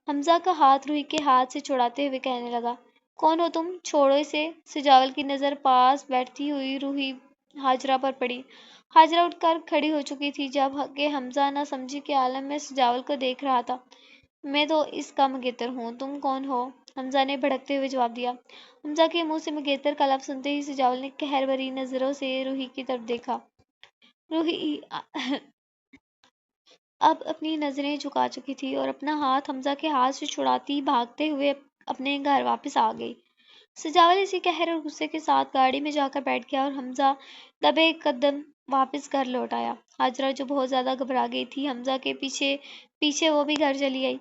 حمزہ کا ہاتھ روحی کے ہاتھ سے چھڑاتے ہوئے کہنے لگا، کون ہو تم؟ چھوڑو اسے۔ سجاول کی نظر پاس بیٹھی ہوئی روحی ہاجرہ پر پڑی۔ ہاجرہ اٹھ کر کھڑی ہو چکی تھی، جب کہ حمزہ نہ سمجھی کے عالم میں سجاول کو دیکھ رہا تھا۔ میں تو اس کا منگیتر ہوں، تم کون ہو؟ حمزہ نے بھڑکتے ہوئے جواب دیا۔ حمزہ کے منہ سے منگیتر کا لفظ سنتے ہی سجاول نے قہر بھری نظروں سے روحی کی طرف دیکھا۔ روحی اب اپنی نظریں جھکا چکی تھی اور اپنا ہاتھ حمزہ کے ہاتھ سے چھڑاتی بھاگتے ہوئے اپنے گھر واپس آ گئی۔ سجاول اسی قہر اور غصے کے ساتھ گاڑی میں جا کر بیٹھ گیا اور حمزہ دبے قدم واپس گھر لوٹ آیا۔ ہاجرہ جو بہت زیادہ گھبرا گئی تھی، حمزہ کے پیچھے پیچھے وہ بھی گھر چلی آئی۔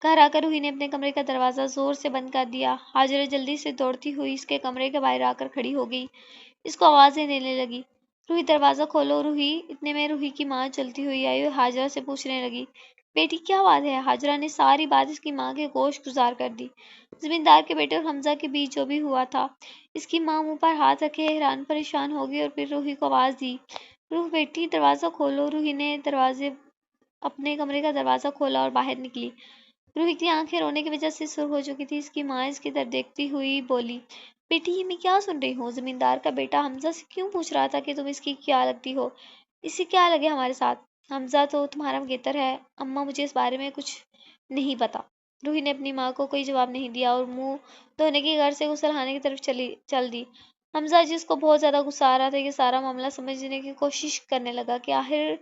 گھر آ کر روحی نے اپنے کمرے کا دروازہ زور سے بند کر دیا۔ ہاجرہ جلدی سے دوڑتی ہوئی اس کے کمرے کے باہر آ کر کھڑی ہو گئی، اس کو آوازیں دینے لگی، روحی دروازہ کھولو روحی۔ اتنے میں روحی کی ماں چلتی ہوئی آئی اور ہاجرہ سے پوچھنے لگی، بیٹی کیا بات ہے؟ ہاجرہ نے ساری بات اس کی ماں کے گوش گزار کر دی۔ زمیندار کے بیٹے اور حمزہ کے بیچ جو بھی ہوا تھا، اس کی ماں منہ پر ہاتھ رکھے حیران پریشان ہو گئی اور پھر روحی کو آواز دی، روح بیٹی دروازہ کھولو۔ روحی نے اپنے کمرے کا دروازہ کھولا اور باہر نکلی۔ روحی کی آنکھیں رونے کی وجہ سے سرخ ہو چکی تھی۔ اس کی ماں اس کی طرف دیکھتی ہوئی بولی، بیٹی یہ میں کیا سن رہی ہوں؟ زمیندار کا بیٹا حمزہ سے کیوں پوچھ رہا تھا کہ تم اس کی کیا لگتی ہو؟ اسے کیا لگے ہمارے ساتھ؟ حمزہ تو تمہارا منگیتر ہے، اماں مجھے اس بارے میں کچھ نہیں پتا۔ روحی نے اپنی ماں کو کوئی جواب نہیں دیا اور منہ دھونے کی غرض سے غسل خانے کی طرف چل دی۔ حمزہ جس کو بہت زیادہ غصہ آ رہا تھا، یہ سارا معاملہ سمجھنے کی کوشش کرنے لگا کہ آخر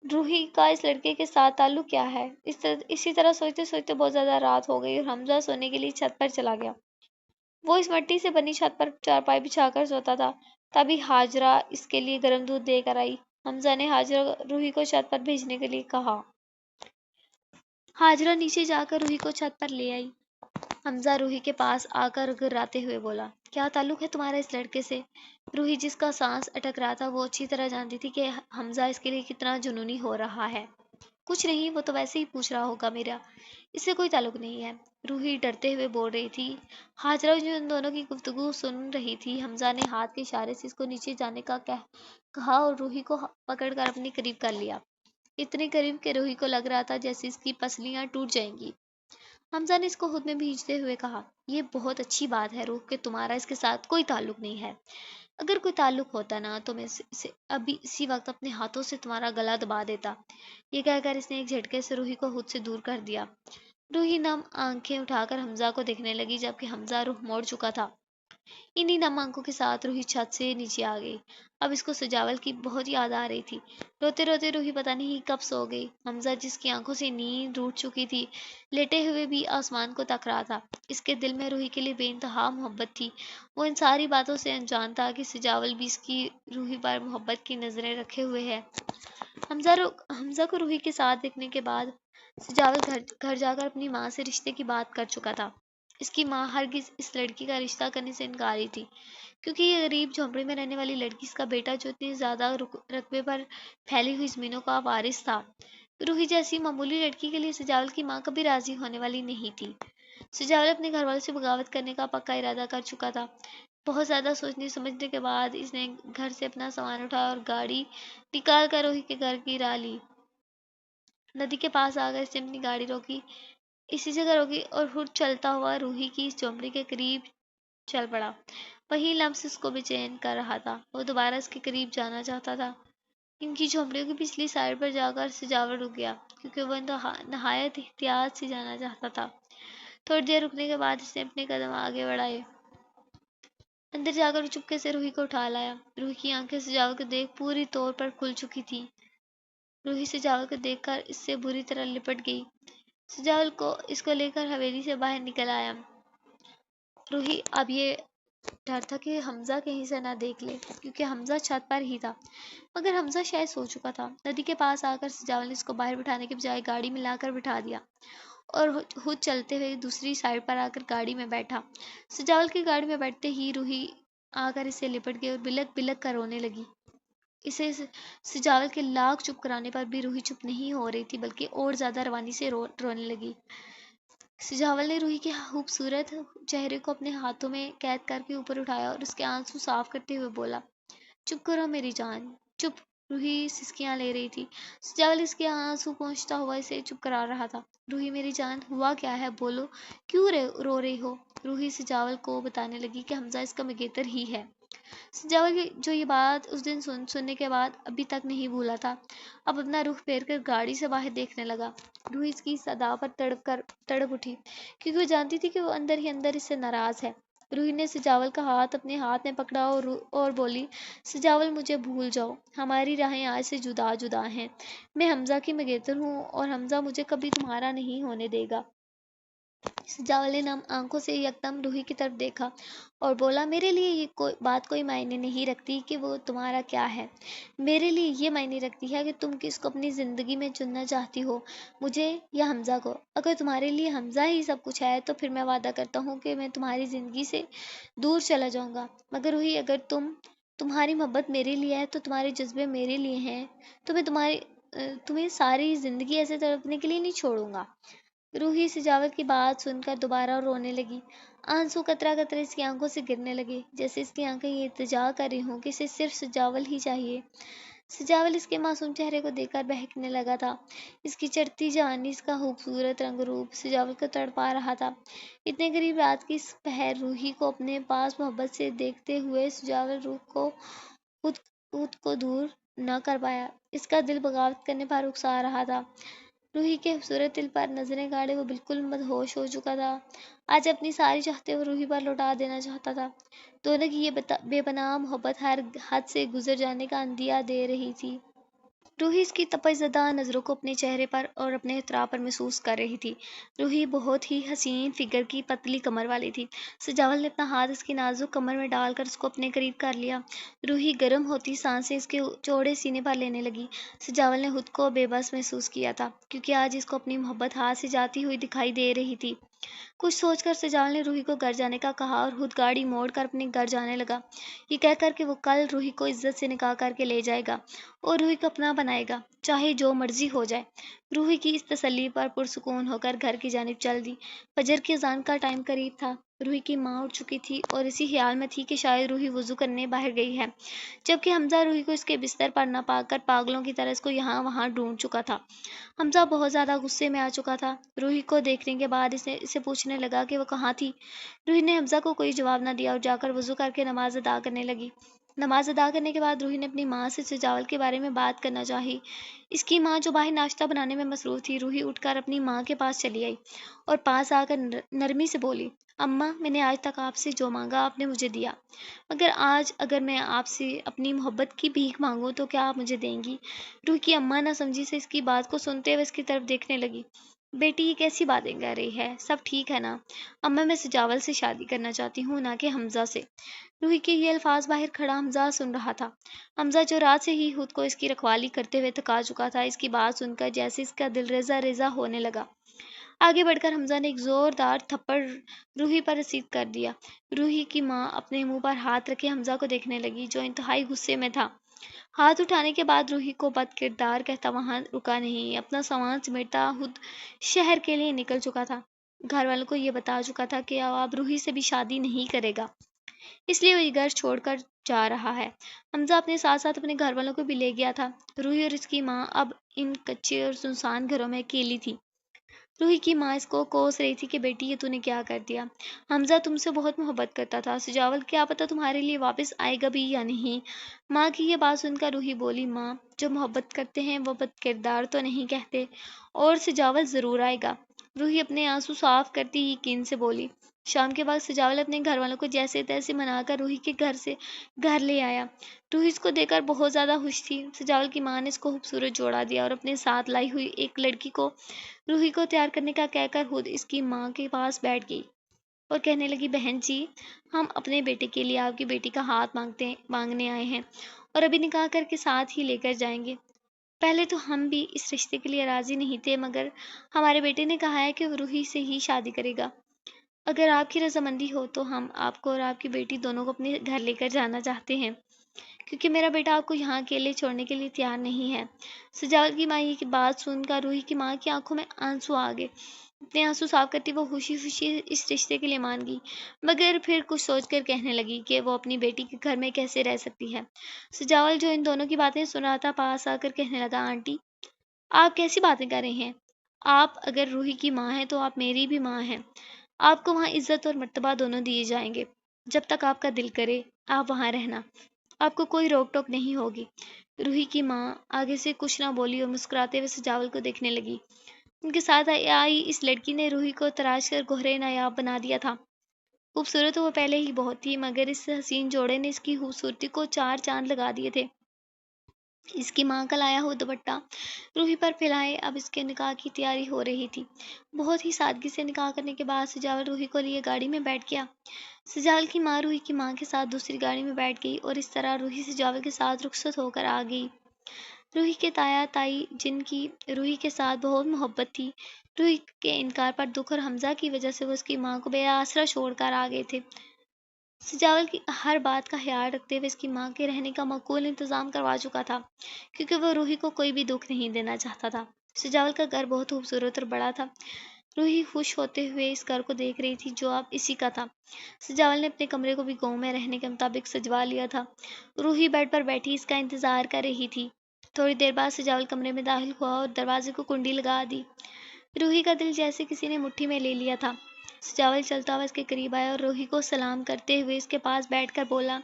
روحی کا اس لڑکے کے ساتھ تعلق کیا ہے۔ اسی طرح سوچتے سوچتے بہت زیادہ رات ہو گئی اور حمزہ سونے کے لیے چھت پر چلا گیا۔ وہ اس مٹی سے بنی چھت پر چارپائی بچھا کر سوتا تھا، تبھی ہاجرہ اس کے لیے گرم دودھ دے کر آئی۔ حمزہ نے ہاجرہ روحی کو چھت پر بھیجنے کے لیے کہا۔ ہاجرہ نیچے جا کر روحی کو چھت پر لے آئی۔ حمزہ روحی کے پاس آ کر گھراتے ہوئے بولا، کیا تعلق ہے تمہارا اس لڑکے سے؟ روحی جس کا سانس اٹک رہا تھا، وہ اچھی طرح جانتی تھی کہ حمزہ اس کے لیے کتنا جنونی ہو رہا ہے۔ کچھ نہیں، وہ تو ویسے ہی پوچھ رہا ہوگا، میرا اس سے کوئی تعلق نہیں ہے، روحی ڈرتے ہوئے بول رہی تھی۔ ہاجرہ جو ان دونوں کی گفتگو سن رہی تھی، حمزہ نے ہاتھ کے اشارے سے اس کو نیچے جانے کا کہا اور روحی کو پکڑ کر اپنے قریب کر لیا، اتنے قریب کہ روحی کو لگ رہا تھا جیسے اس کی پسلیاں ٹوٹ جائیں گی۔ حمزہ نے اس کو خود میں بھیجتے ہوئے کہا، یہ بہت اچھی بات ہے روح کہ تمہارا اس کے ساتھ کوئی تعلق نہیں ہے، اگر کوئی تعلق ہوتا نا تو میں اسے ابھی اسی وقت اپنے ہاتھوں سے تمہارا گلا دبا دیتا۔ یہ کہہ کر اس نے ایک جھٹکے سے روحی کو خود سے دور کر دیا۔ روحی نم آنکھیں اٹھا کر حمزہ کو دیکھنے لگی، جبکہ حمزہ رخ موڑ چکا تھا۔ انہی نم آنکھوں کے ساتھ روحی چھت سے نیچے آ گئی۔ اب اس کو سجاول کی بہت یاد آ رہی تھی۔ روتے روتے روحی پتہ نہیں کب سو گئی۔ حمزہ جس کی آنکھوں سے نیند روٹھ چکی تھی، لیٹے ہوئے بھی آسمان کو تک رہا تھا۔ اس کے دل میں روحی کے لیے بے انتہا محبت تھی۔ وہ ان ساری باتوں سے انجان تھا کہ سجاول بھی اس کی روحی پر محبت کی نظریں رکھے ہوئے ہے۔ حمزہ کو روحی کے ساتھ دیکھنے کے بعد سجاول گھر جا کر اپنی ماں سے رشتے کی بات کر چکا تھا۔ اس کی ماں ہرگز اس لڑکی کا رشتہ کرنے سے انکاری تھی، کیونکہ یہ غریب جھونپڑی میں رہنے والی لڑکی اس کا بیٹا جو اتنی زیادہ رقبے پر پھیلی ہوئی زمینوں کا وارث تھا۔ روحی جیسی معمولی لڑکی کے لیے سجاول کی ماں کبھی راضی ہونے والی نہیں تھی۔ سجاول اپنے گھر والوں سے بغاوت کرنے کا پکا ارادہ کر چکا تھا۔ بہت زیادہ سوچنے سمجھنے کے بعد اس نے گھر سے اپنا سامان اٹھایا اور گاڑی نکال کر روحی کے گھر کی راہ لی۔ ندی کے پاس آ کر اس نے اپنی گاڑی روکی، اسی جگہ روکی اور خود چلتا ہوا روحی کی اس جھونپڑی کے قریب چل پڑا۔ وہی لمس اس کو بے چین کر رہا تھا، وہ دوبارہ اس کے قریب جانا چاہتا تھا۔ ان کی جھونپڑیوں کی پچھلی سائڈ پر جا کر سجاول رک گیا، کیونکہ وہ نہایت احتیاط سے جانا چاہتا تھا۔ تھوڑی دیر رکنے کے بعد اس نے اپنے قدم آگے بڑھائے۔ اندر جا کر وہ چپکے سے روحی کو اٹھا لایا۔ روحی کی آنکھیں سجاول کو دیکھ پوری طور پر کھل چکی تھیں۔ روحی سجاول کو دیکھ کر اس سے بری طرح لپٹ گئی۔ سجاول اس کو لے کر حویلی سے باہر نکل آیا۔ روحی اب یہ ڈر تھا کہ حمزہ کہیں سے نہ دیکھ لے، کیونکہ حمزہ چھت پر ہی تھا، مگر حمزہ شاید سو چکا تھا۔ ندی کے پاس آ کر سجاول نے اس کو باہر بٹھانے کے بجائے گاڑی میں لا کر بٹھا دیا اور خود چلتے ہوئے دوسری سائڈ پر آ کر گاڑی میں بیٹھا۔ سجاول کی گاڑی میں بیٹھتے ہی روحی آ کر اسے لپٹ گئی اور بلک بلک کر رونے لگی۔ اسے سجاول کے لاکھ چپ کرانے پر بھی روحی چپ نہیں ہو رہی تھی، بلکہ اور زیادہ روانی سے رونے لگی۔ سجاول نے روحی کے خوبصورت چہرے کو اپنے ہاتھوں میں قید کر کے اوپر اٹھایا اور اس کے آنسو صاف کرتے ہوئے بولا، چپ کرو میری جان، چپ۔ روحی سسکیاں لے رہی تھی۔ سجاول اس کے آنسو پونچھتا ہوا اسے چپ کرا رہا تھا۔ روحی میری جان، ہوا کیا ہے، بولو، کیوں رو رہی ہو؟ روحی سجاول کو بتانے لگی کہ حمزہ اس کا مگیتر ہی ہے۔ سجاول جو یہ بات اس دن سننے کے بعد ابھی تک نہیں بھولا تھا، اب اپنا رخ پھیر کر گاڑی سے باہر دیکھنے لگا۔ روحی اس کی صدا پر تڑپ اٹھی، کیونکہ وہ جانتی تھی کہ وہ اندر ہی اندر اس سے ناراض ہے۔ روحی نے سجاول کا ہاتھ اپنے ہاتھ میں پکڑا اور بولی، سجاول مجھے بھول جاؤ، ہماری راہیں آج سے جدا جدا ہیں۔ میں حمزہ کی مگیتر ہوں اور حمزہ مجھے کبھی تمہارا نہیں ہونے دے گا۔ سجاول نے نم آنکھوں سے یکدم روحی کی طرف دیکھا اور بولا، میرے لیے یہ بات کوئی معنی نہیں رکھتی کہ وہ تمہارا کیا ہے، میرے لیے یہ معنی رکھتی ہے کہ تم کس کو اپنی زندگی میں چننا چاہتی ہو، مجھے یا حمزہ کو۔ اگر تمہارے لیے حمزہ ہی سب کچھ ہے تو پھر میں وعدہ کرتا ہوں کہ میں تمہاری زندگی سے دور چلا جاؤں گا، مگر روحی اگر تمہاری محبت میرے لیے ہے تو تمہارے جذبے میرے لیے ہیں، تو میں تمہیں ساری زندگی ایسے تڑپنے کے لیے نہیں چھوڑوں گا۔ روحی سجاول کی بات سن کر دوبارہ رونے لگی۔ آنسو قطرہ قطرہ اس کی آنکھوں سے گرنے لگے، جیسے اس کی آنکھیں یہ التجا کر رہی ہوں کہ اسے صرف سجاول ہی چاہیے۔ سجاول اس کے معصوم چہرے کو دیکھ کر بہکنے لگا تھا۔ اس کی چڑھتی جوانی، اس کا خوبصورت رنگ روپ سجاول کو تڑپا رہا تھا۔ اتنے قریب رات کی پہر روحی کو اپنے پاس محبت سے دیکھتے ہوئے سجاول روح کو خود کو دور نہ کر پایا۔ اس کا دل بغاوت کرنے پر اکسا رہا تھا۔ روحی کے خوبصورت دل پر نظریں گاڑے وہ بالکل مدہوش ہو چکا تھا۔ آج اپنی ساری چاہتیں وہ روحی پر لوٹا دینا چاہتا تھا۔ دونوں کی یہ بے پناہ محبت ہر حد سے گزر جانے کا اندیہ دے رہی تھی۔ روحی اس کی تپش زدہ نظروں کو اپنے چہرے پر اور اپنے اطراف پر محسوس کر رہی تھی۔ روحی بہت ہی حسین فگر کی پتلی کمر والی تھی۔ سجاول نے اپنا ہاتھ اس کی نازک کمر میں ڈال کر اس کو اپنے قریب کر لیا۔ روحی گرم ہوتی سانسیں اس کے چوڑے سینے پر لینے لگی۔ سجاول نے خود کو بے بس محسوس کیا تھا، کیونکہ آج اس کو اپنی محبت ہاتھ سے جاتی ہوئی دکھائی دے رہی تھی۔ کچھ سوچ کر سجاول نے روحی کو گھر جانے کا کہا اور خود گاڑی موڑ کر اپنے گھر جانے لگا، یہ کہہ کر کہ وہ کل روحی کو عزت سے نکاح کر کے لے جائے گا اور روحی کو اپنا بنائے گا، چاہے جو مرضی ہو جائے۔ روحی کی اس تسلی پر پرسکون ہو کر گھر کی جانب چل دی۔ فجر کی اذان کا ٹائم قریب تھا۔ روحی کی ماں اٹھ چکی تھی اور اسی خیال میں تھی کہ شاید روحی وضو کرنے باہر گئی ہے، جبکہ حمزہ روحی کو اس کے بستر پر نہ پا کر پاگلوں کی طرح اس کو یہاں وہاں ڈھونڈ چکا تھا۔ حمزہ بہت زیادہ غصے میں آ چکا تھا۔ روحی کو دیکھنے کے بعد اسے پوچھنے لگا کہ وہ کہاں تھی۔ روحی نے حمزہ کو کوئی جواب نہ دیا اور جا کر وضو کر کے نماز ادا کرنے لگی۔ نماز ادا کرنے کے بعد روحی نے اپنی ماں سے سجاول کے بارے میں بات کرنا چاہی۔ اس کی ماں جو باہر ناشتہ بنانے میں مصروف تھی، روحی اٹھ کر اپنی ماں کے پاس چلی آئی اور پاس آ کر نرمی سے بولی، اماں، میں نے آج تک آپ سے جو مانگا آپ نے مجھے دیا، مگر آج اگر میں آپ سے اپنی محبت کی بھیک مانگوں تو کیا آپ مجھے دیں گی؟ روحی کی اماں نہ سمجھی سے اس کی بات کو سنتے ہوئے اس کی طرف دیکھنے لگی۔ بیٹی، یہ کیسی باتیں کہہ رہی ہے، سب ٹھیک ہے نا؟ اماں، میں سجاول سے شادی کرنا چاہتی ہوں، نہ کہ حمزہ سے۔ روحی کے یہ الفاظ باہر کھڑا حمزہ سن رہا تھا۔ حمزہ جو رات سے ہی خود کو اس کی رکھوالی کرتے ہوئے تھکا چکا تھا، اس کی بات سن کر جیسے اس کا دل ریزہ ریزہ ہونے لگا۔ آگے بڑھ کر حمزہ نے ایک زوردار تھپڑ روحی پر رسید کر دیا۔ روحی کی ماں اپنے منہ پر ہاتھ رکھے حمزہ کو دیکھنے لگی جو انتہائی غصے میں تھا۔ ہاتھ اٹھانے کے بعد روحی کو بد کردار کہتا وہاں رکا نہیں، اپنا سامان سمیٹتا خود شہر کے لیے نکل چکا تھا۔ گھر والوں کو یہ بتا چکا تھا کہ اب روحی سے بھی شادی نہیں کرے گا، اس لیے وہ یہ گھر چھوڑ کر جا رہا ہے۔ حمزہ اپنے ساتھ ساتھ اپنے گھر والوں کو بھی لے گیا تھا۔ روحی اور اس کی ماں اب ان کچے اور سنسان گھروں میں اکیلی تھی۔ روحی کی ماں اس کو کوس رہی تھی کہ بیٹی یہ تو نے کیا کر دیا، حمزہ تم سے بہت محبت کرتا تھا، سجاول کیا پتا تمہارے لیے واپس آئے گا بھی یا نہیں۔ ماں کی یہ بات سن کر روحی بولی، ماں جو محبت کرتے ہیں وہ بد کردار تو نہیں کہتے، اور سجاول ضرور آئے گا۔ روحی اپنے آنسو صاف کرتی یقین سے بولی۔ شام کے بعد سجاول اپنے گھر والوں کو جیسے تیسے منا کر روحی کے گھر سے گھر لے آیا۔ روحی اس کو دیکھ کر بہت زیادہ خوش تھی۔ سجاول کی ماں نے اس کو خوبصورت جوڑا دیا اور اپنے ساتھ لائی ہوئی ایک لڑکی کو روحی کو تیار کرنے کا کہہ کر خود اس کی ماں کے پاس بیٹھ گئی اور کہنے لگی، بہن جی ہم اپنے بیٹے کے لیے آپ کی بیٹی کا ہاتھ مانگنے آئے ہیں اور ابھی نکاح کر کے ساتھ ہی لے کر جائیں گے۔ پہلے تو ہم بھی اس رشتے کے لیے راضی نہیں تھے، مگر ہمارے بیٹے نے کہا ہے کہ وہ روحی سے ہی شادی کرے گا۔ اگر آپ کی رضامندی ہو تو ہم آپ کو اور آپ کی بیٹی دونوں کو اپنے گھر لے کر جانا چاہتے ہیں، کیونکہ میرا بیٹا آپ کو یہاں اکیلے چھوڑنے کے لیے تیار نہیں ہے۔ سجاول کی ماں یہ بات سن کر روحی کی ماں کی آنکھوں میں آنسو آ گئے۔ اپنے آنسو صاف کرتی وہ خوشی خوشی اس رشتے کے لیے مان گئی، مگر پھر کچھ سوچ کر کہنے لگی کہ وہ اپنی بیٹی کے گھر میں کیسے رہ سکتی ہے۔ سجاول جو ان دونوں کی باتیں سن رہا تھا پاس آ کر کہنے لگا، آنٹی آپ کیسی باتیں کر رہی ہیں؟ آپ اگر روحی کی ماں ہیں تو آپ میری بھی ماں ہیں، آپ کو وہاں عزت اور مرتبہ دونوں دیے جائیں گے، جب تک آپ کا دل کرے آپ وہاں رہنا، آپ کو کوئی روک ٹوک نہیں ہوگی۔ روحی کی ماں آگے سے کچھ نہ بولی اور مسکراتے ہوئے سجاول کو دیکھنے لگی۔ ان کے ساتھ آئی اس لڑکی نے روحی کو تراش کر گوہرے نایاب بنا دیا تھا۔ خوبصورت تو وہ پہلے ہی بہت تھی، مگر اس حسین جوڑے نے اس کی خوبصورتی کو چار چاند لگا دیے تھے۔ اس کی ماں کا لایا ہوا دوپٹہ روحی پر پھیلائے اب اس کے نکاح کی تیاری ہو رہی تھی۔ بہت ہی سادگی سے نکاح کرنے کے بعد سجاول روحی کو لیے گاڑی میں بیٹھ گیا۔ سجاول کی ماں روحی کی ماں کے ساتھ دوسری گاڑی میں بیٹھ گئی اور اس طرح روحی سجاول کے ساتھ رخصت ہو کر آ گئی۔ روحی کے تایا تائی جن کی روحی کے ساتھ بہت محبت تھی، روحی کے انکار پر دکھ اور حمزہ کی وجہ سے وہ اس کی ماں کو بے آسرا چھوڑ کر آ گئے تھے۔ سجاول کی ہر بات کا خیال رکھتے ہوئے اس کی ماں کے رہنے کا معقول انتظام کروا چکا تھا، کیونکہ وہ روحی کو کوئی بھی دکھ نہیں دینا چاہتا تھا۔ سجاول کا گھر بہت خوبصورت اور بڑا تھا۔ روحی خوش ہوتے ہوئے اس گھر کو دیکھ رہی تھی جو اب اسی کا تھا۔ سجاول نے اپنے کمرے کو بھی گاؤں میں رہنے کے مطابق سجوا لیا تھا۔ روحی بیڈ پر بیٹھی اس کا انتظار کر رہی تھی۔ تھوڑی دیر بعد سجاول کمرے میں داخل ہوا اور دروازے کو کنڈی لگا دی۔ روحی کا دل جیسے کسی نے مٹھی میں لے لیا تھا۔ سجاول چلتا ہوا اس کے قریب آیا اور روحی کو سلام کرتے ہوئے اس کے پاس بیٹھ کر بولا،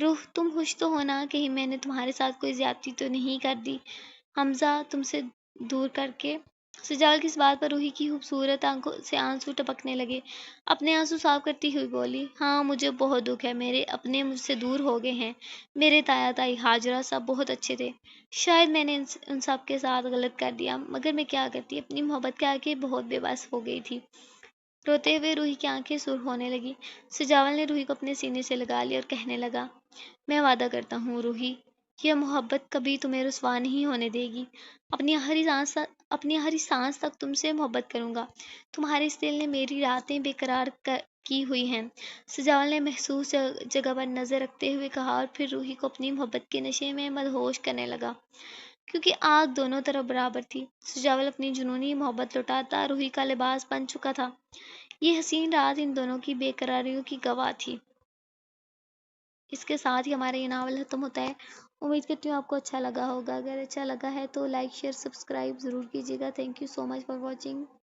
روح تم خوش تو ہو نا، کہیں میں نے تمہارے ساتھ کوئی زیادتی تو نہیں کر دی حمزہ تم سے دور کر کے؟ سجاول کی اس بات پر روحی کی خوبصورت آنکھوں سے آنسو ٹپکنے لگے۔ اپنے آنسو صاف کرتی ہوئی بولی، ہاں مجھے بہت دکھ ہے، میرے اپنے مجھ سے دور ہو گئے ہیں، میرے تایا تائی حاجرہ سب بہت اچھے تھے، شاید میں نے ان سب کے ساتھ غلط کر دیا، مگر میں کیا کرتی، اپنی محبت کے آگے بہت بے بس ہو گئی تھی۔ روتے ہوئے روحی کی آنکھیں سرخ ہونے لگی۔ سجاول نے روحی کو اپنے سینے سے لگا لیا اور کہنے لگا، میں وعدہ کرتا ہوں روحی، یہ محبت کبھی تمہیں رسوا نہیں ہونے دے گی، اپنی ہر سانس تک تم سے محبت کروں گا، تمہارے اس دل نے میری راتیں بے قرار کی ہوئی ہیں۔ سجاول نے محسوس جگہ پر نظر رکھتے ہوئے کہا اور پھر روحی کو اپنی محبت کے نشے میں مدہوش کرنے لگا، کیونکہ آگ دونوں طرف برابر تھی۔ سجاول اپنی جنونی محبت لوٹاتا روحی کا لباس بن چکا تھا۔ یہ حسین رات ان دونوں کی بے قراریوں کی گواہ تھی۔ اس کے ساتھ ہی ہمارا یہ ناول ختم ہوتا ہے۔ امید کرتی ہوں آپ کو اچھا لگا ہوگا۔ اگر اچھا لگا ہے تو لائک شیئر سبسکرائب ضرور کیجیے گا۔ Thank you so much for watching.